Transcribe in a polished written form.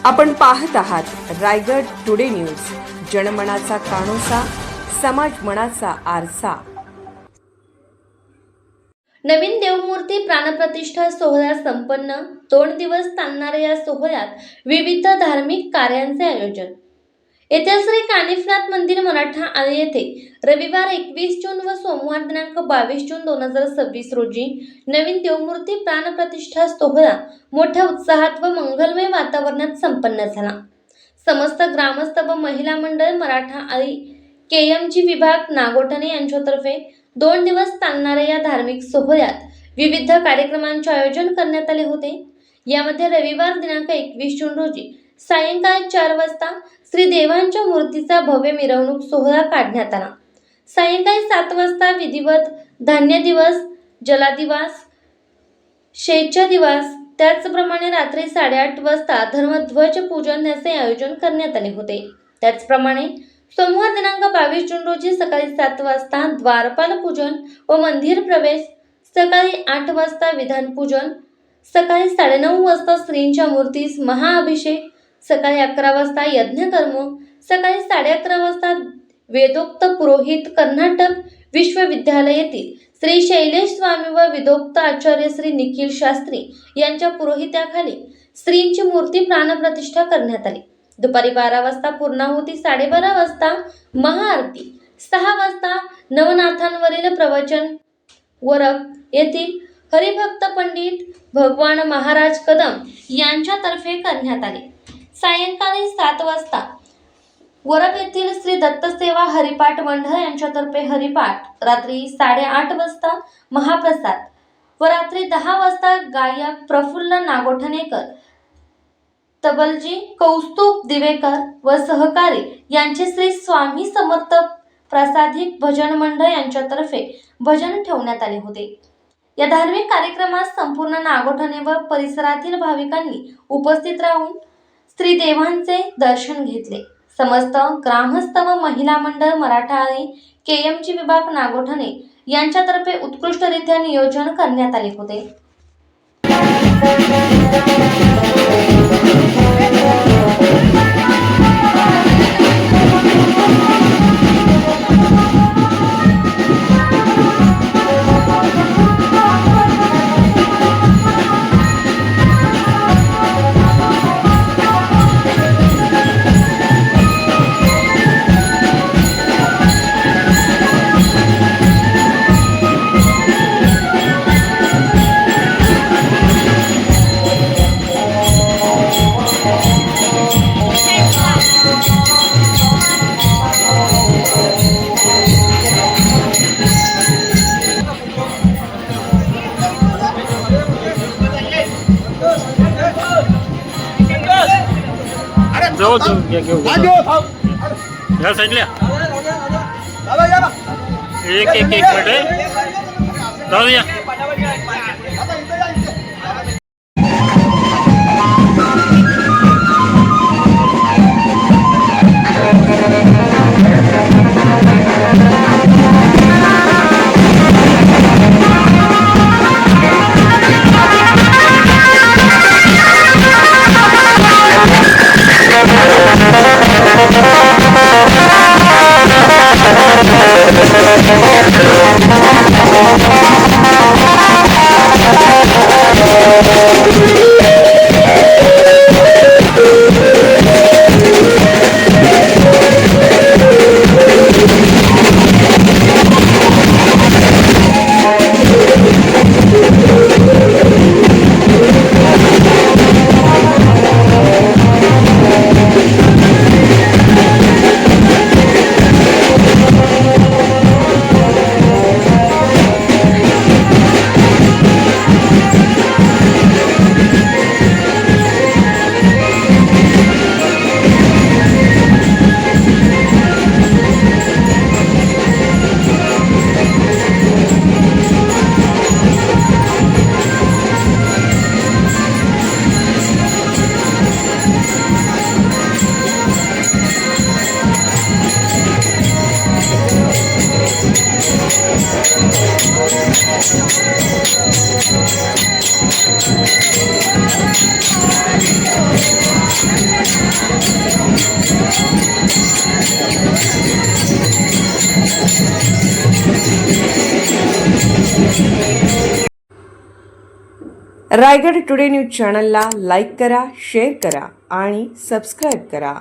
आपण पाहत आहात रायगड टुडे न्यूज, जनमनाचा कानोसा, समाज मनाचा आरसा। नवीन देवमूर्ती प्राणप्रतिष्ठा सोहळा संपन्न। 2 दिवस चालणाऱ्या या सोहळ्यात विविध धार्मिक कार्यांचे आयोजन। येथे श्री कानिफनाथ मंदिर मराठा आळी येथे रविवार 21 जून व सोमवार दिनांक 22 जून 2026 रोजी नवीन देवमूर्ती प्राणप्रतिष्ठा सोहळा मोठ्या उत्साहात व मंगलमय वातावरणात संपन्न झाला। समस्त ग्रामस्थ व महिला मंडळ मराठा आळी केएमजी विभाग नागोठणे यांच्यातर्फे 2 दिवस चालणाऱ्या या धार्मिक सोहळ्यात विविध कार्यक्रमांचे आयोजन करण्यात आले होते। यामध्ये रविवार दिनांक 21 जून रोजी सायंकाळी 4 वाजता श्री देवांच्या मूर्तीचा भव्य मिरवणूक सोहळा काढण्यात आला। सायंकाळी 7 वाजता विधिवत धान्य दिवस, जलादिवास, शेच्या दिवस, त्याचप्रमाणे रात्री 8:30 वाजता धर्मध्वज पूजन याचे आयोजन करण्यात आले होते। त्याचप्रमाणे सोमवार दिनांक 22 जून रोजी सकाळी 7 वाजता द्वारपाल पूजन व मंदिर प्रवेश, सकाळी 8 वाजता विधान पूजन, सकाळी 9:30 वाजता श्रींच्या मूर्तीस महाअभिषेक, सकाळी 11 वाजता यज्ञकर्म, सकाळी 11:30 वाजता वेदोक्त पुरोहित कर्नाटक विश्वविद्यालय येथील श्री शैलेश स्वामी व विदोक्त आचार्य श्री निखिल शास्त्री यांच्या पुरोहित्याखाली श्रींची मूर्ती प्राणप्रतिष्ठा करण्यात आली। दुपारी 12 वाजता पूर्णाहुती, 12:30 वाजता महाआरती, 6 वाजता नवनाथांवरील प्रवचन वरक येथील हरिभक्त पंडित भगवान महाराज कदम यांच्यातर्फे करण्यात आले। सायंकाळी 7 वाजता वरप येथील श्री दत्तसेवा हरिपाठ मंडळ यांच्यातर्फे हरिपाठ, रात्री 8:30 वाजता महाप्रसाद व रात्री 10 वाजता गायक प्रफुल्ल नागोठणेकर, तबलजी कौस्तुभ दिवेकर व सहकारी यांचे श्री स्वामी समर्थ प्रसादिक भजन मंडळ यांच्यातर्फे भजन ठेवण्यात आले होते। या धार्मिक कार्यक्रमात संपूर्ण नागोठणे व परिसरातील भाविकांनी उपस्थित राहून श्री देवांचे दर्शन घेतले। समस्त ग्रामस्थ व महिला मंडळ मराठा आळी केएमजी विभाग नागोठणे यांच्यातर्फे उत्कृष्टरित्या नियोजन करण्यात आले होते। जाओ या साईडला एक मिनिट जाऊ या। रायगड टुडे न्यूज चॅनलला लाईक करा, शेअर करा आणि सबस्क्राईब करा.